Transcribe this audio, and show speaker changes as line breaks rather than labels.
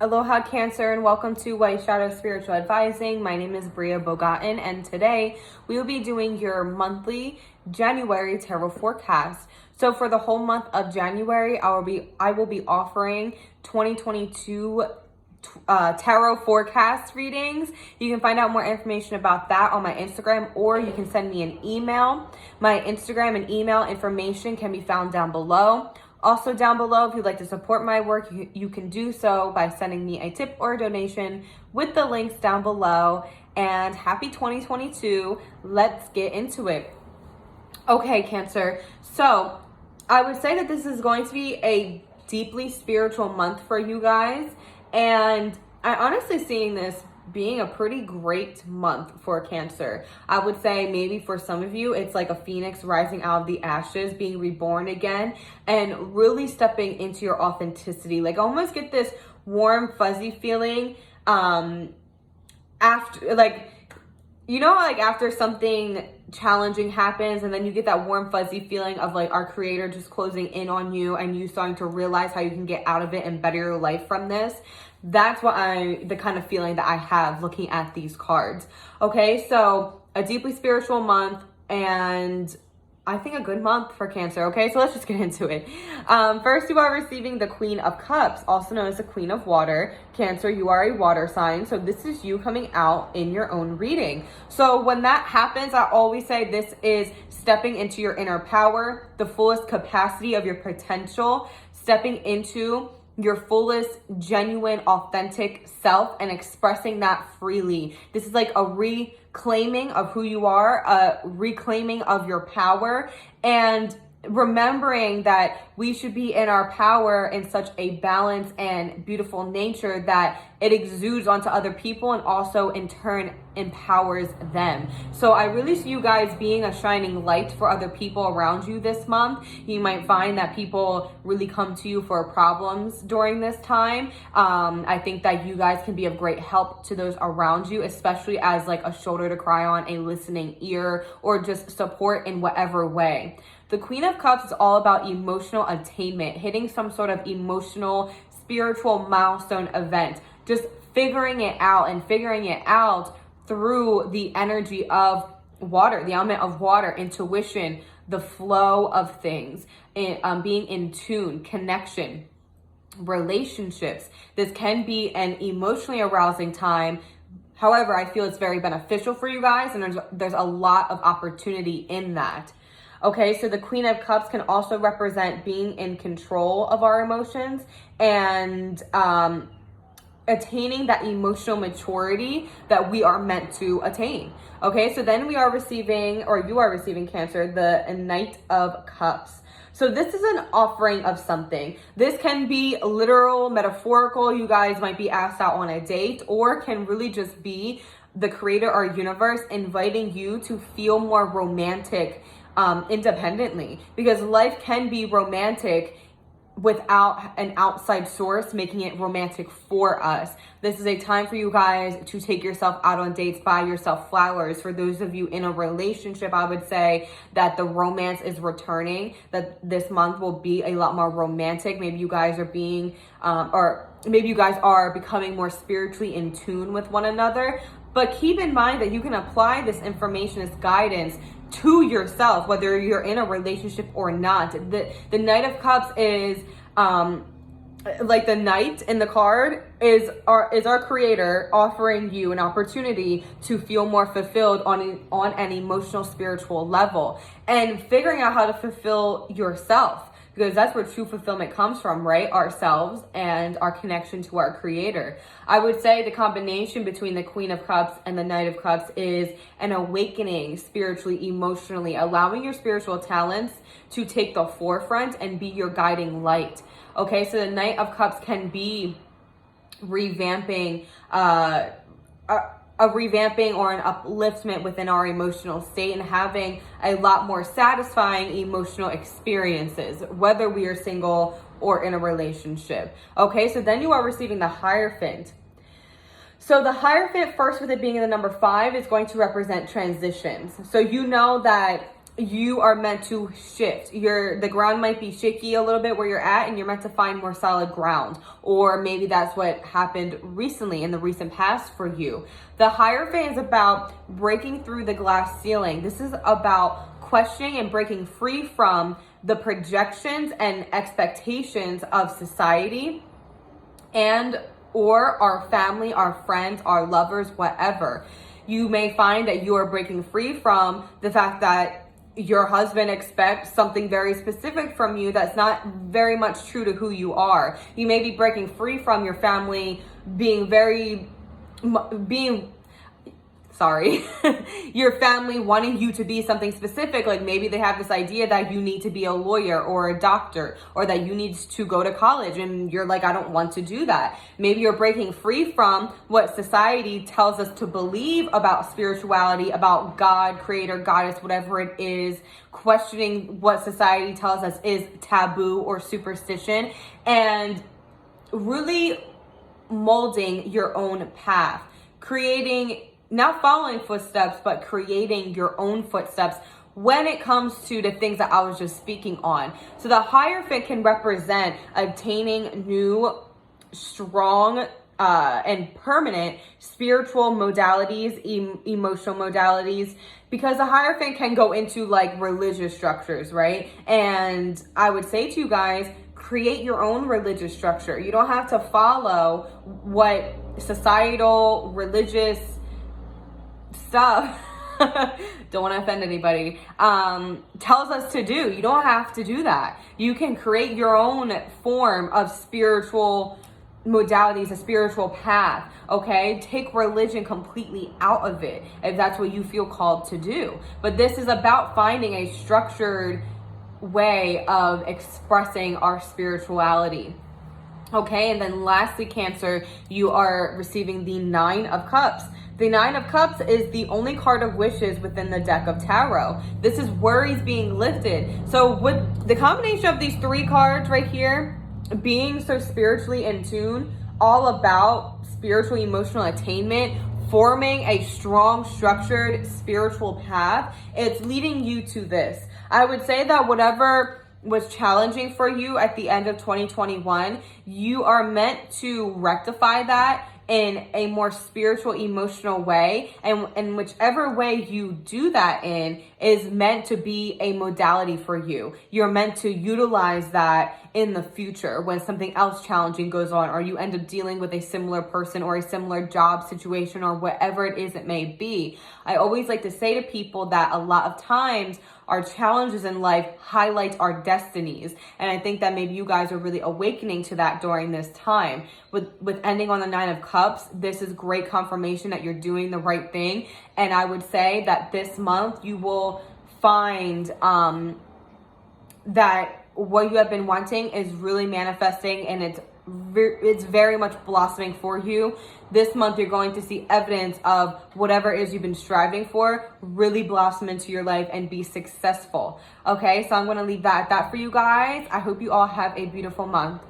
Aloha Cancer, and welcome to White Shadow Spiritual Advising. My name is BriaBogatin, and today we will be doing your monthly January tarot forecast. So for the whole month of January, I will be offering 2022 tarot forecast readings. You can find out more information about that on my Instagram, or you can send me an email. My Instagram and email information can be found down below. Also down below, if you'd like to support my work, you can do so by sending me a tip or a donation with the links down below. And happy 2022. Let's get into it. Okay, Cancer. So I would say that this is going to be a deeply spiritual month for you guys. And I honestly seeing this being a pretty great month for Cancer. I would say maybe for some of you, it's like a phoenix rising out of the ashes, being reborn again, and really stepping into your authenticity. Like almost get this warm, fuzzy feeling after, like, you know, like after something challenging happens and then you get that warm fuzzy feeling of like our creator just closing in on you and you starting to realize how you can get out of it and better your life from this. That's the kind of feeling that I have looking at these cards. Okay, so a deeply spiritual month, and I think a good month for Cancer. Okay, so let's just get into it. First, you are receiving the Queen of Cups, also known as the Queen of Water. Cancer, you are a water sign, so this is you coming out in your own reading. So when that happens, I always say this is stepping into your inner power, the fullest capacity of your potential, stepping into your fullest, genuine, authentic self and expressing that freely. This is like a reclaiming of who you are, a reclaiming of your power, and remembering that we should be in our power in such a balanced and beautiful nature that it exudes onto other people and also in turn empowers them. So I really see you guys being a shining light for other people around you this month. You might find that people really come to you for problems during this time. I think that you guys can be of great help to those around you, especially as like a shoulder to cry on, a listening ear, or just support in whatever way. The Queen of Cups is all about emotional attainment, hitting some sort of emotional, spiritual milestone event, just figuring it out through the energy of water, the element of water, intuition, the flow of things, and being in tune, connection, relationships. This can be an emotionally arousing time. However, I feel it's very beneficial for you guys, and there's a lot of opportunity in that. Okay, so the Queen of Cups can also represent being in control of our emotions and attaining that emotional maturity that we are meant to attain. Okay, so then we are receiving, or you are receiving, Cancer, the Knight of Cups. So this is an offering of something. This can be literal, metaphorical. You guys might be asked out on a date, or can really just be the creator or universe inviting you to feel more romantic independently, because life can be romantic without an outside source making it romantic for us. This is a time for you guys to take yourself out on dates, buy yourself flowers. For those of you in a relationship, I would say that the romance is returning, that this month will be a lot more romantic. Maybe you guys are being, or maybe you guys are becoming more spiritually in tune with one another. But keep in mind that you can apply this information as guidance to yourself, whether you're in a relationship or not. The Knight of Cups is like the knight in the card is our creator offering you an opportunity to feel more fulfilled on an emotional, spiritual level, and figuring out how to fulfill yourself, because that's where true fulfillment comes from, right? Ourselves and our connection to our creator. I would say the combination between the Queen of Cups and the Knight of Cups is an awakening spiritually, emotionally, allowing your spiritual talents to take the forefront and be your guiding light. Okay, so the Knight of Cups can be revamping, a revamping or an upliftment within our emotional state and having a lot more satisfying emotional experiences, whether we are single or in a relationship. Okay, so then you are receiving the Hierophant. So the Hierophant, first with it being in the number 5, is going to represent transitions. So you know that you are meant to shift. The ground might be shaky a little bit where you're at, and you're meant to find more solid ground. Or maybe that's what happened recently in the recent past for you. The Hierophant is about breaking through the glass ceiling. This is about questioning and breaking free from the projections and expectations of society and or our family, our friends, our lovers, whatever. You may find that you are breaking free from the fact that your husband expects something very specific from you that's not very much true to who you are. You may be breaking free from your family your family wanting you to be something specific. Like maybe they have this idea that you need to be a lawyer or a doctor, or that you need to go to college, and you're like, I don't want to do that. Maybe you're breaking free from what society tells us to believe about spirituality, about God, creator, goddess, whatever it is, questioning what society tells us is taboo or superstition, and really molding your own path, not following footsteps, but creating your own footsteps when it comes to the things that I was just speaking on. So the Hierophant can represent obtaining new, strong, and permanent spiritual modalities, emotional modalities, because the Hierophant can go into like religious structures, right? And I would say to you guys, create your own religious structure. You don't have to follow what societal, religious stuff don't want to offend anybody tells us to do. You don't have to do that. You can create your own form of spiritual modalities, a spiritual path. Okay, take religion completely out of it if that's what you feel called to do. But this is about finding a structured way of expressing our spirituality. Okay, and then lastly, Cancer, you are receiving the Nine of Cups. The Nine of Cups is the only card of wishes within the deck of tarot. This is worries being lifted. So with the combination of these three cards right here, being so spiritually in tune, all about spiritual emotional attainment, forming a strong, structured spiritual path, it's leading you to this. I would say that whatever was challenging for you at the end of 2021, you are meant to rectify that in a more spiritual, emotional way. And whichever way you do that in is meant to be a modality for you. You're meant to utilize that in the future when something else challenging goes on, or you end up dealing with a similar person or a similar job situation or whatever it is it may be. I always like to say to people that a lot of times our challenges in life highlight our destinies. And I think that maybe you guys are really awakening to that during this time. With ending on the Nine of Cups, this is great confirmation that you're doing the right thing. And I would say that this month you will find that what you have been wanting is really manifesting, and it's very much blossoming for you. This month, you're going to see evidence of whatever it is you've been striving for really blossom into your life and be successful. Okay, so I'm going to leave that at that for you guys. I hope you all have a beautiful month.